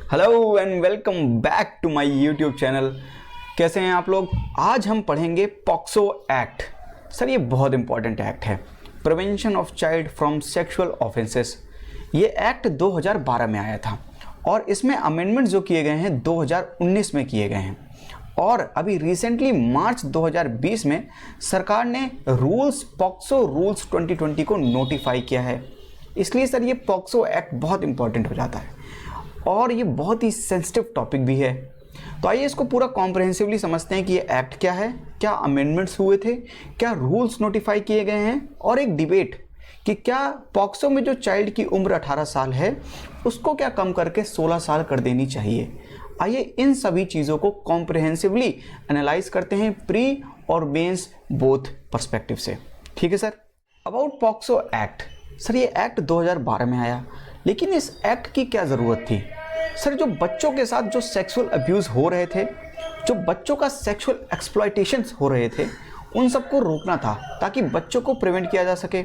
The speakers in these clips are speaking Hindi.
Hello and welcome back to my YouTube channel. कैसे हैं आप लोग? आज हम पढ़ेंगे पॉक्सो एक्ट। सर ये बहुत इंपॉर्टेंट एक्ट है, prevention of child from sexual offences. ये एक्ट 2012 में आया था और इसमें अमेंडमेंट जो किए गए हैं 2019 में किए गए हैं और अभी रिसेंटली मार्च 2020 में सरकार ने पॉक्सो रूल्स 2020 को नोटिफाई किया है। इसलिए सर ये पॉक्सो एक्ट बहुत इंपॉर्टेंट हो जाता है और ये बहुत ही सेंसिटिव टॉपिक भी है। तो आइए इसको पूरा कॉम्प्रहेंसिवली समझते हैं कि ये एक्ट क्या है, क्या अमेंडमेंट्स हुए थे, क्या रूल्स नोटिफाई किए गए हैं और एक डिबेट कि क्या पॉक्सो में जो चाइल्ड की उम्र 18 साल है उसको क्या कम करके 16 साल कर देनी चाहिए। आइए इन सभी चीज़ों को कॉम्प्रहेंसिवली एनालाइज करते हैं प्री और मेंस बोथ पर्सपेक्टिव से। ठीक है sir. About POCSO act. Sir ये एक्ट 2012 में आया, लेकिन इस एक्ट की क्या ज़रूरत थी? सर जो बच्चों के साथ जो सेक्सुअल अब्यूज़ हो रहे थे, जो बच्चों का सेक्सुअल एक्सप्लॉयटेशंस हो रहे थे, उन सबको रोकना था ताकि बच्चों को प्रिवेंट किया जा सके।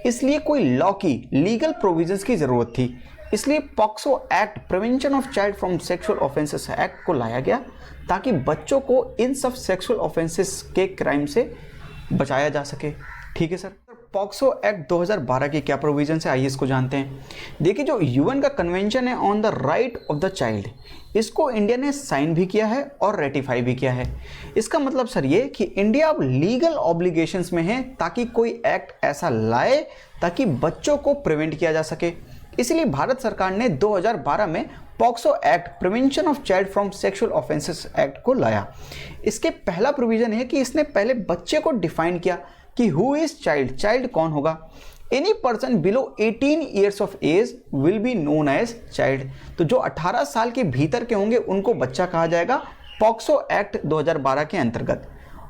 इसलिए कोई लॉ की लीगल प्रोविजंस की ज़रूरत थी। इसलिए POCSO act, prevention of child from sexual offences act को लाया गया ताकि बच्चों को इन सब सेक्सुअल ऑफेंसेस के क्राइम से बचाया जा सके। ठीक है सर। पॉक्सो एक्ट 2012 की क्या प्रोविजन है, आइए इसको जानते हैं। देखिए जो यूएन का कन्वेंशन है on the right of the child, इसको इंडिया ने साइन भी किया है और रेटिफाई भी किया है। इसका मतलब सर ये कि इंडिया अब लीगल ऑब्लिगेशंस में है ताकि कोई एक्ट ऐसा लाए ताकि बच्चों को प्रिवेंट किया जा सके। इसलिए भारत सरकार ने 2012 में POCSO act, prevention of child from sexual offences act को लाया। इसके पहला प्रोविजन है कि इसने पहले बच्चे को डिफाइन किया कि हु इज चाइल्ड, चाइल्ड कौन होगा। Any person below 18 years of age will be known as child. तो जो 18 साल के भीतर के होंगे उनको बच्चा कहा जाएगा पॉक्सो एक्ट 2012 के अंतर्गत।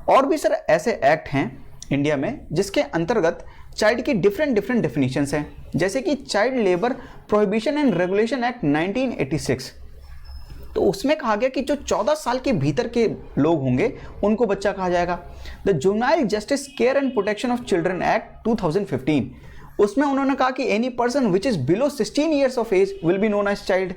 और भी सर ऐसे एक्ट हैं इंडिया में जिसके अंतर्गत चाइल्ड की डिफरेंट डेफिनेशंस हैं, जैसे कि child labour prohibition and regulation act 1986। तो उसमें कहा गया कि जो 14 साल के भीतर के लोग होंगे उनको बच्चा कहा जाएगा। The juvenile justice care and protection of children act 2015, उसमें उन्होंने कहा कि any person which is below 16 years of age will be known as child.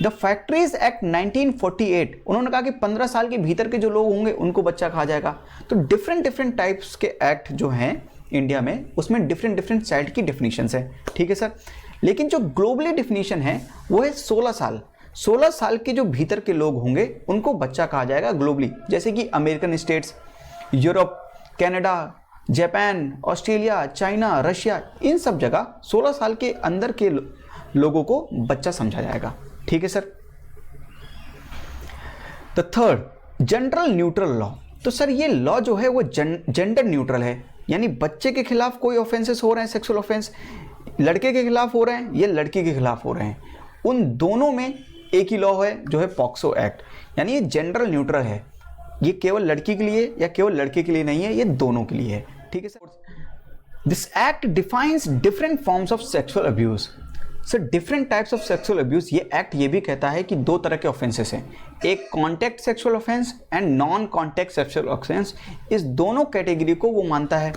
The factories act 1948, उन्होंने कहा कि 15 साल के भीतर के जो लोग होंगे उनको बच्चा कहा जाएगा। तो डिफरेंट टाइप्स के एक्ट जो हैं इंडिया में, उसमें डिफरेंट चाइल्ड की डेफिनेशंस है। ठीक है सर। लेकिन जो ग्लोबली डेफिनेशन है वो है 16 साल। 16 साल के जो भीतर के लोग होंगे उनको बच्चा कहा जाएगा ग्लोबली, जैसे कि American states, Europe, Canada, Japan, Australia, China, Russia, इन सब जगह 16 साल के अंदर के लोगों को बच्चा समझा जाएगा। ठीक है sir. The third, general neutral law. तो सर ये लॉ जो है वो जेंडर न्यूट्रल है, यानी बच्चे के खिलाफ कोई ऑफेंसेस हो रहे हैं, सेक्सुअल ऑफेंस लड़के के खिलाफ हो रहे हैं या लड़की के खिलाफ हो रहे हैं, उन दोनों में एक ही लॉ है जो है पॉक्सो एक्ट। यानी ये जनरल न्यूट्रल है, ये केवल लड़की के लिए या केवल लड़के के लिए नहीं है, ये दोनों के लिए है। ठीक है sir. This act defines different forms of sexual abuse. Sir different types of sexual abuse, ये एक्ट ये भी कहता है कि दो तरह के ऑफेंसेस हैं, एक contact sexual offence and non contact sexual offence. इस दोनों कैटेगरी को वो मानता है।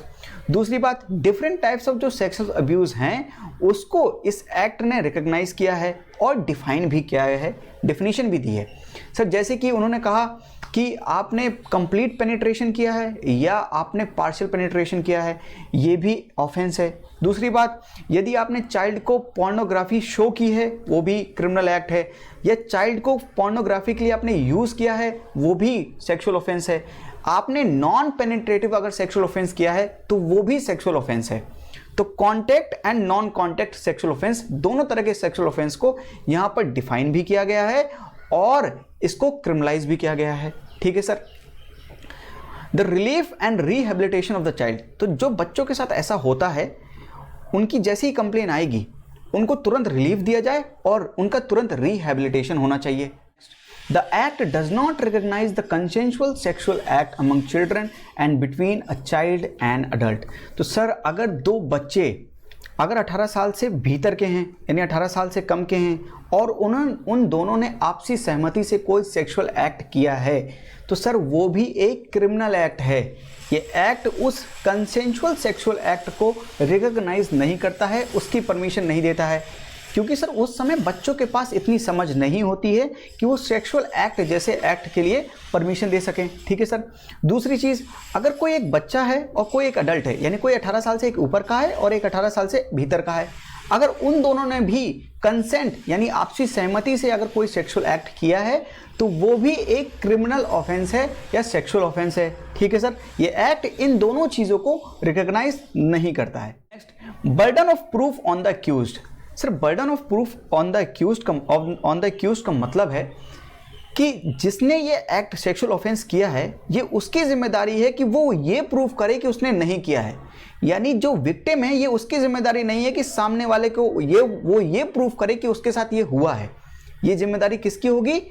दूसरी बात, डिफरेंट टाइप्स ऑफ जो सेक्सुअल अब्यूज हैं उसको इस एक्ट ने रिकॉग्नाइज किया है और डिफाइन भी किया है, डेफिनेशन भी दी है। सर जैसे कि उन्होंने कहा कि आपने कंप्लीट पेनिट्रेशन किया है या आपने पार्शियल पेनिट्रेशन किया है, ये भी ऑफेंस है। दूसरी बात, यदि आपने चाइल्ड को पोर्नोग्राफी शो की है वो भी क्रिमिनल एक्ट है, या चाइल्ड को पोर्नोग्राफी के लिए आपने यूज़ किया है वो भी सेक्सुअल ऑफेंस है। आपने नॉन पेनिट्रेटिव अगर सेक्सुअल ऑफेंस किया है तो वो भी सेक्सुअल ऑफेंस है। तो contact and non contact sexual offence, दोनों तरह के सेक्सुअल ऑफेंस को यहाँ पर डिफाइन भी किया गया है और इसको क्रिमिनलाइज भी किया गया है। ठीक है sir. The relief and rehabilitation of the child. तो जो बच्चों के साथ ऐसा होता है उनकी जैसे ही कंप्लेन आएगी उनको तुरंत रिलीफ दिया जाए और उनका तुरंत रिहेबिलिटेशन होना चाहिए। The act does not recognise the consensual sexual act among children and between a child and adult. तो सर अगर दो बच्चे अगर 18 साल से भीतर के हैं यानी 18 साल से कम के हैं और उन दोनों ने आपसी सहमति से कोई सेक्सुअल एक्ट किया है तो सर वो भी एक क्रिमिनल एक्ट है। ये एक्ट उस कंसेंशुअल सेक्सुअल एक्ट को रिकॉग्नाइज नहीं करता है, उसकी परमिशन नहीं देता है। क्योंकि सर उस समय बच्चों के पास इतनी समझ नहीं होती है कि वो सेक्सुअल एक्ट जैसे एक्ट के लिए परमिशन दे सकें। ठीक है सर। दूसरी चीज़, अगर कोई एक बच्चा है और कोई एक अडल्ट है, यानी कोई 18 साल से एक ऊपर का है और एक 18 साल से भीतर का है, अगर उन दोनों ने भी कंसेंट यानी आपसी सहमति से अगर कोई सेक्सुअल एक्ट किया है तो वो भी एक क्रिमिनल ऑफेंस है या सेक्सुअल ऑफेंस है। ठीक है सर। ये एक्ट इन दोनों चीज़ों को रिकॉग्नाइज नहीं करता है। Next, burden of proof on the accused. Sir burden of proof on the accused का मतलब है कि जिसने ये एक्ट सेक्सुअल ऑफेंस किया है ये उसकी जिम्मेदारी है कि वो ये प्रूफ करे कि उसने नहीं किया है। यानी जो विक्टिम है ये उसकी जिम्मेदारी नहीं है कि सामने वाले को वो ये प्रूफ करे कि उसके साथ ये हुआ है। ये जिम्मेदारी किसकी होगी?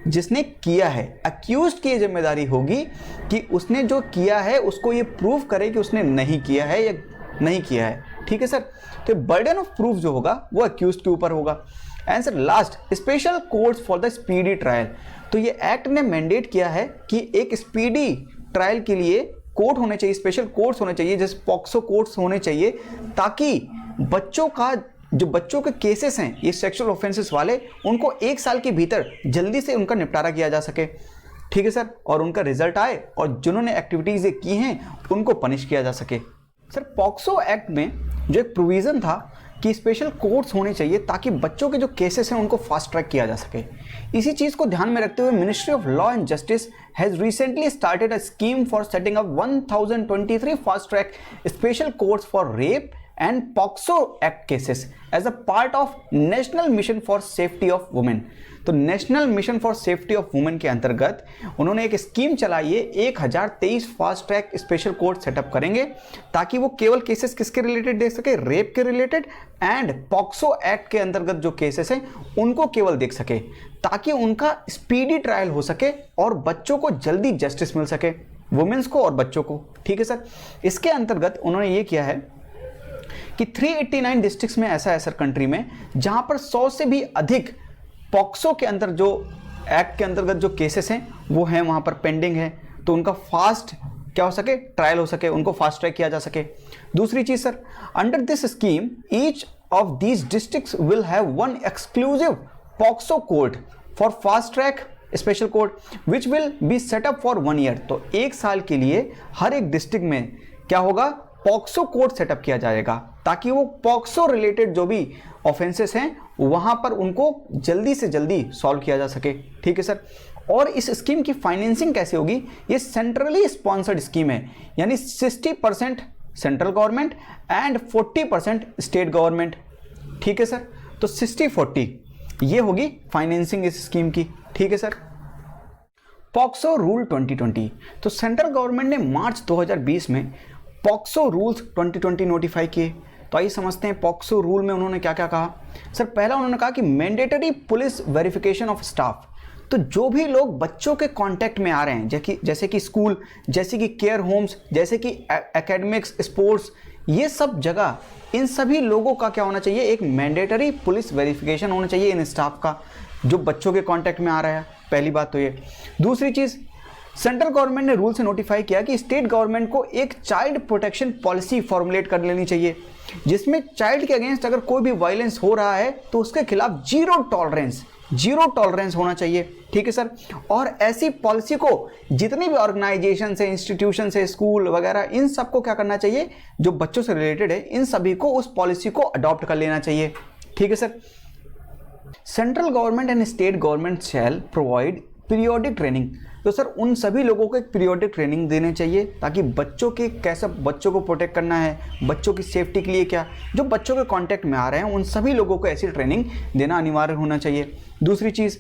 जिसने किया है। अक्यूज्ड की ये जिम्मेदारी होगी कि उसने जो किया है उसको ये प्रूफ करे कि उसने नहीं किया है या नहीं किया है। ठीक है सर। तो बर्डन ऑफ प्रूफ जो होगा वो अक्यूज्ड के ऊपर होगा। Answer last, special courts for the speedy trial. तो ये एक्ट ने मैंडेट किया है कि एक स्पीडी ट्रायल के लिए कोर्ट होने चाहिए, स्पेशल कोर्ट्स होने चाहिए, जैसे पॉक्सो कोर्ट्स होने चाहिए, ताकि बच्चों के केसेस हैं ये सेक्सुअल ऑफेंसेस वाले, उनको 1 साल के भीतर जल्दी से उनका निपटारा किया जा सके। ठीक है सर। और उनका रिजल्ट आए और जिन्होंने एक्टिविटीज ये की हैं उनको पनिश किया जा सके। सर पॉक्सो एक्ट में जो एक प्रोविज़न था कि स्पेशल कोर्ट्स होने चाहिए ताकि बच्चों के जो केसेस हैं उनको फास्ट ट्रैक किया जा सके। इसी चीज़ को ध्यान में रखते हुए ministry of law and justice has recently started a scheme for setting up 1023 fast track special courts for rape and POCSO act cases as a part of national mission for safety of women. तो national mission for safety of women के अंतर्गत उन्होंने एक स्कीम चलाई है, 1023 fast track special court setup करेंगे ताकि वो केवल केसेस किसके रिलेटेड देख सके? रेप के रिलेटेड एंड पॉक्सो एक्ट के अंतर्गत जो केसेस हैं उनको केवल देख सके, ताकि उनका स्पीडी ट्रायल हो सके और बच्चों को जल्दी जस्टिस मिल सके, वुमेन्स को और बच्चों को। ठीक है सर। इसके अंतर्गत उन्होंने ये किया है कि 389 डिस्ट्रिक्ट्स में ऐसा है सर कंट्री में जहां पर 100 से भी अधिक पॉक्सो के अंदर जो एक्ट के अंतर्गत जो केसेस हैं वो हैं वहां पर पेंडिंग है, तो उनका फास्ट क्या हो सके? ट्रायल हो सके, उनको फास्ट ट्रैक किया जा सके। दूसरी चीज sir, under this scheme each of these districts will have one exclusive POCSO court for fast track special court which will be set up for 1 year. तो 1 साल के लिए हर एक डिस्ट्रिक्ट में क्या होगा? पॉक्सो कोर्ट सेटअप किया जाएगा ताकि वो पॉक्सो रिलेटेड जो भी ऑफेंसेस हैं वहां पर उनको जल्दी से जल्दी सॉल्व किया जा सके। ठीक है सर। और इस स्कीम की फाइनेंसिंग कैसे होगी? ये सेंट्रली स्पॉन्सर्ड स्कीम है, यानी 60% central government and 40% state government. ठीक है सर। तो 60-40 ये होगी फाइनेंसिंग इस स्कीम की। ठीक है सर। पॉक्सो रूल 2020, तो सेंट्रल गवर्नमेंट ने मार्च 2020 में पॉक्सो रूल्स 2020 नोटिफाई किए। तो आइए समझते हैं पॉक्सो रूल में उन्होंने क्या क्या कहा। सर पहला उन्होंने कहा कि mandatory police verification of staff. तो जो भी लोग बच्चों के कांटेक्ट में आ रहे हैं, जैसे कि स्कूल, जैसे कि केयर होम्स, जैसे कि एकेडमिक्स, स्पोर्ट्स, ये सब जगह, इन सभी लोगों का क्या होना चाहिए? एक मैंडेटरी पुलिस वेरिफिकेशन होना चाहिए इन स्टाफ का जो बच्चों के कांटेक्ट में आ रहा है। पहली बात तो ये। दूसरी चीज़, सेंट्रल गवर्नमेंट ने रूल से नोटिफाई किया कि स्टेट गवर्नमेंट को एक चाइल्ड प्रोटेक्शन पॉलिसी फॉर्मुलेट कर लेनी चाहिए जिसमें चाइल्ड के अगेंस्ट अगर कोई भी वायलेंस हो रहा है तो उसके खिलाफ जीरो टॉलरेंस होना चाहिए। ठीक है सर। और ऐसी पॉलिसी को जितने भी ऑर्गेनाइजेशन से, इंस्टीट्यूशन से, स्कूल वगैरह, इन सबको क्या करना चाहिए? जो बच्चों से रिलेटेड है इन सभी को उस पॉलिसी को अडॉप्ट कर लेना चाहिए। ठीक है sir. Central government and state government shell provide periodic training. तो सर उन सभी लोगों को एक पीरियोडिक ट्रेनिंग देनी चाहिए ताकि बच्चों के कैसे बच्चों को प्रोटेक्ट करना है, बच्चों की सेफ्टी के लिए क्या, जो बच्चों के कांटेक्ट में आ रहे हैं उन सभी लोगों को ऐसी ट्रेनिंग देना अनिवार्य होना चाहिए। दूसरी चीज़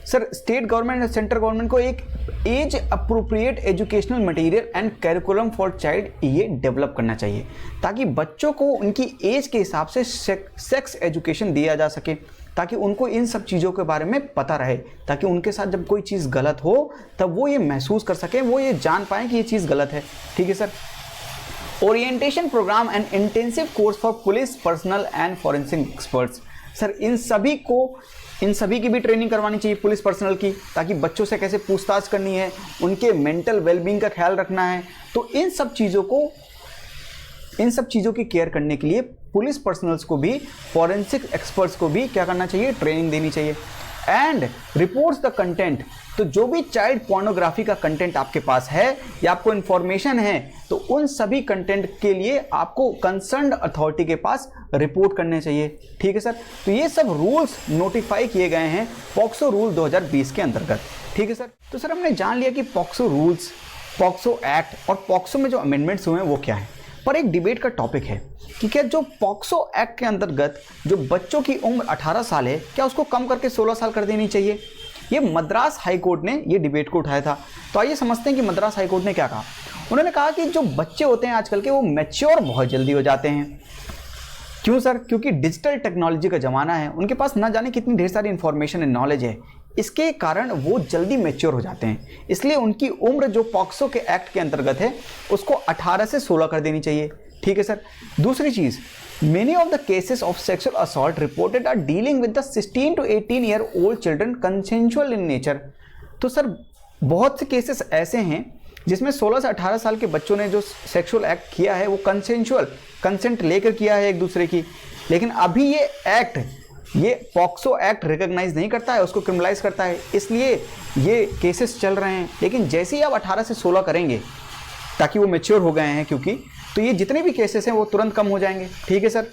सर, स्टेट गवर्नमेंट और सेंट्रल गवर्नमेंट को एक age appropriate educational material and curriculum for child ये डेवलप करना चाहिए ताकि बच्चों को उनकी एज के हिसाब से सेक्स एजुकेशन दिया जा सके, ताकि उनको इन सब चीज़ों के बारे में पता रहे, ताकि उनके साथ जब कोई चीज़ गलत हो तब वो ये महसूस कर सकें, वो ये जान पाएँ कि ये चीज़ गलत है। ठीक है sir. Orientation program and intensive course for police personnel and forensic experts. Sir इन सभी की भी ट्रेनिंग करवानी चाहिए पुलिस पर्सनल की, ताकि बच्चों से कैसे पूछताछ करनी है, उनके मेंटल वेलबींग का ख्याल रखना है। तो इन सब चीज़ों की केयर करने के लिए पुलिस पर्सनल्स को भी, फॉरेंसिक एक्सपर्ट्स को भी क्या करना चाहिए, ट्रेनिंग देनी चाहिए। एंड रिपोर्ट्स द कंटेंट, तो जो भी चाइल्ड पोर्नोग्राफी का कंटेंट आपके पास है या आपको इंफॉर्मेशन है, तो उन सभी कंटेंट के लिए आपको कंसर्न्ड अथॉरिटी के पास रिपोर्ट करने चाहिए। ठीक है सर, तो ये सब रूल्स नोटिफाई किए गए हैं पॉक्सो रूल 2020 के अंतर्गत। ठीक है सर, तो सर हमने जान लिया कि पॉक्सो रूल्स, पॉक्सो एक्ट और पॉक्सो में जो अमेंडमेंट्स हुए हैं वो क्या है। पर एक डिबेट का टॉपिक है कि क्या जो पॉक्सो एक्ट के अंतर्गत जो बच्चों की उम्र 18 साल है, क्या उसको कम करके 16 साल कर देनी चाहिए। ये मद्रास हाई कोर्ट ने ये डिबेट को उठाया था। तो आइए समझते हैं कि मद्रास हाई कोर्ट ने क्या कहा। उन्होंने कहा कि जो बच्चे होते हैं आजकल के, वो मैच्योर बहुत जल्दी हो जाते हैं। क्यों सर? क्योंकि डिजिटल टेक्नोलॉजी का ज़माना है, उनके पास ना जाने कितनी ढेर सारी इंफॉर्मेशन एंड नॉलेज है, इसके कारण वो जल्दी मैच्योर हो जाते हैं। इसलिए उनकी उम्र जो पॉक्सो के एक्ट के अंतर्गत है उसको 18 से 16 कर देनी चाहिए। ठीक है सर। दूसरी चीज़, many of the cases of sexual assault reported are dealing with the 16 to 18 year old children consensual in nature. तो सर बहुत से केसेस ऐसे हैं जिसमें 16 से 18 साल के बच्चों ने जो सेक्सुअल एक्ट किया है वो कंसेंशुअल, कंसेंट लेकर किया है एक दूसरे की। लेकिन अभी ये एक्ट, ये पॉक्सो एक्ट रिकॉग्नाइज नहीं करता है, उसको क्रिमिनलाइज करता है, इसलिए ये केसेस चल रहे हैं। लेकिन जैसे ही आप 18 से 16 करेंगे, ताकि वो मैच्योर हो गए हैं क्योंकि, तो ये जितने भी केसेस हैं वो तुरंत कम हो जाएंगे। ठीक है sir.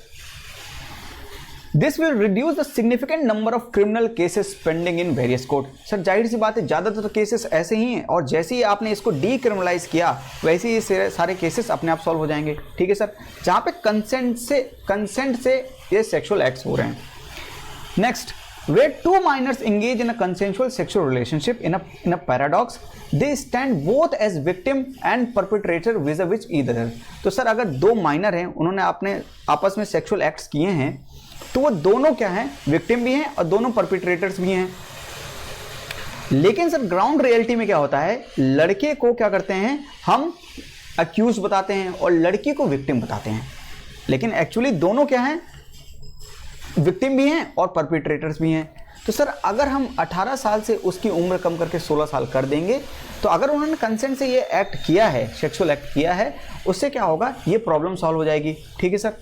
This will reduce the significant number of criminal cases pending in various court. Sir जाहिर सी बात है, ज़्यादातर तो केसेस ऐसे ही हैं, और जैसे ही आपने इसको डीक्रिमिनलाइज किया वैसे ही ये सारे केसेस अपने आप सॉल्व हो जाएंगे। ठीक है सर, जहाँ पे कंसेंट से ये सेक्सुअल एक्ट्स हो रहे हैं। Next, where two minors engage in a consensual sexual relationship in a paradox, they stand both as victim and perpetrator vis-a-vis either। तो सर अगर दो माइनर हैं, उन्होंने अपने आपस में सेक्सुअल एक्ट्स किए हैं, तो वो दोनों क्या हैं, विक्टिम भी हैं और दोनों परपिट्रेटर्स भी हैं। लेकिन सर ग्राउंड रियलिटी में क्या होता है, लड़के को क्या करते हैं, हम अक्यूज बताते हैं और लड़की को विक्टिम बताते हैं। लेकिन एक्चुअली दोनों क्या हैं, विक्टिम भी हैं और परपिट्रेटर्स भी हैं। तो सर अगर हम 18 साल से उसकी उम्र कम करके 16 साल कर देंगे, तो अगर उन्होंने कंसेंट से ये एक्ट किया है, सेक्सुअल एक्ट किया है, उससे क्या होगा, ये प्रॉब्लम सॉल्व हो जाएगी। ठीक है सर।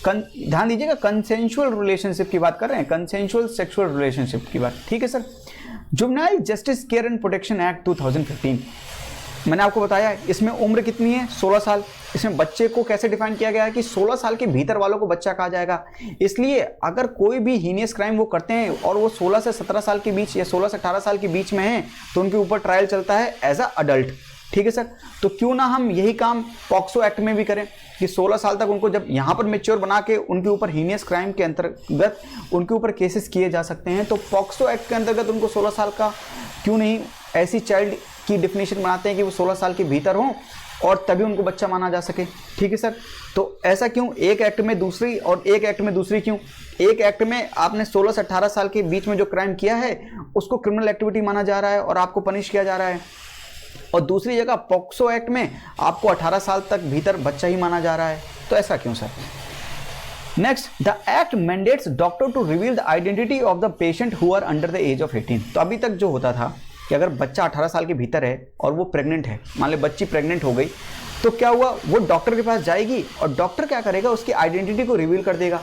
ध्यान दीजिएगा, कंसेंशुअल रिलेशनशिप की बात कर रहे हैं, कंसेंशुअल सेक्सुअल रिलेशनशिप की बात। ठीक है sir. Juvenile justice care and protection act 2015, मैंने आपको बताया इसमें उम्र कितनी है, 16 साल। इसमें बच्चे को कैसे डिफाइन किया गया है कि 16 साल के भीतर वालों को बच्चा कहा जाएगा। इसलिए अगर कोई भी हीनियस क्राइम वो करते हैं और वो 16 से 17 साल के बीच या 16 से 18 साल के बीच में हैं, तो उनके ऊपर ट्रायल चलता है एज अ अडल्ट। ठीक है सर। तो क्यों ना हम यही काम पॉक्सो एक्ट में भी करें कि 16 साल तक उनको जब यहाँ पर मैच्योर बना के उनके ऊपर हीनियस क्राइम के अंतर्गत उनके ऊपर केसेस किए जा सकते हैं, तो पॉक्सो एक्ट के अंतर्गत उनको 16 साल का क्यों नहीं ऐसी चाइल्ड की डेफिनेशन बनाते हैं कि वो 16 साल के भीतर हों और तभी उनको बच्चा माना जा सके। ठीक है सर। तो ऐसा क्यों, एक एक्ट में दूसरी और एक एक्ट में दूसरी क्यों? एक एक्ट में आपने 16 से 18 साल के बीच में जो क्राइम किया है उसको क्रिमिनल एक्टिविटी माना जा रहा है और आपको पनिश किया जा रहा है, और दूसरी जगह पॉक्सो एक्ट में आपको 18 साल तक भीतर बच्चा ही माना जा रहा है। तो ऐसा क्यों sir? Next, the act mandates doctor to reveal the identity of the patient who are under the age of 18। तो अभी तक जो होता था कि अगर बच्चा 18 साल के भीतर है और वो प्रेग्नेंट है, मान ले बच्ची प्रेग्नेंट हो गई, तो क्या हुआ, वो डॉक्टर के पास जाएगी और डॉक्टर क्या करेगा, उसकी आइडेंटिटी को रिवील कर देगा,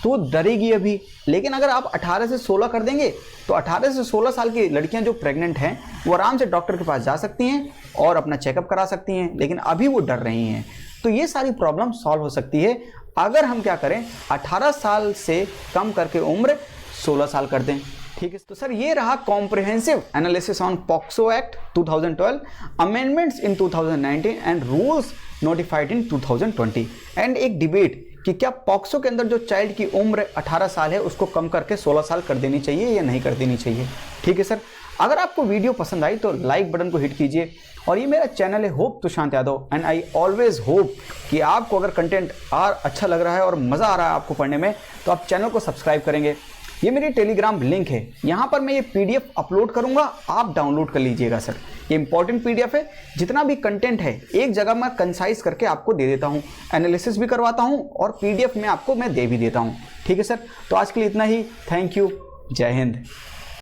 तो वो डरेगी अभी। लेकिन अगर आप 18 से 16 कर देंगे, तो 18 से 16 साल की लड़कियां जो प्रेग्नेंट हैं वो आराम से डॉक्टर के पास जा सकती हैं और अपना चेकअप करा सकती हैं। लेकिन अभी वो डर रही हैं। तो ये सारी प्रॉब्लम सॉल्व हो सकती है अगर हम क्या करें, 18 साल से कम करके उम्र 16 साल कर दें। ठीक है। तो सर ये रहा comprehensive analysis on POCSO act 2012, amendments in 2019 and rules notified in 2020, and एक डिबेट कि क्या पॉक्सो के अंदर जो चाइल्ड की उम्र 18 साल है उसको कम करके 16 साल कर देनी चाहिए या नहीं कर देनी चाहिए। ठीक है सर। अगर आपको वीडियो पसंद आई तो लाइक बटन को हिट कीजिए, और ये मेरा चैनल है hope Tushant Yadav, and I always hope कि आपको अगर कंटेंट अच्छा लग रहा है और मज़ा आ रहा है आपको पढ़ने में, तो आप चैनल को सब्सक्राइब करेंगे। ये मेरी टेलीग्राम लिंक है, यहाँ पर मैं ये PDF अपलोड करूँगा, आप डाउनलोड कर लीजिएगा सर। ये इंपॉर्टेंट PDF है, जितना भी कंटेंट है एक जगह मैं कंसाइज करके आपको दे देता हूँ, एनालिसिस भी करवाता हूँ और PDF में आपको मैं दे भी देता हूँ। ठीक है सर। तो आज के लिए इतना ही। Thank you. जय हिंद।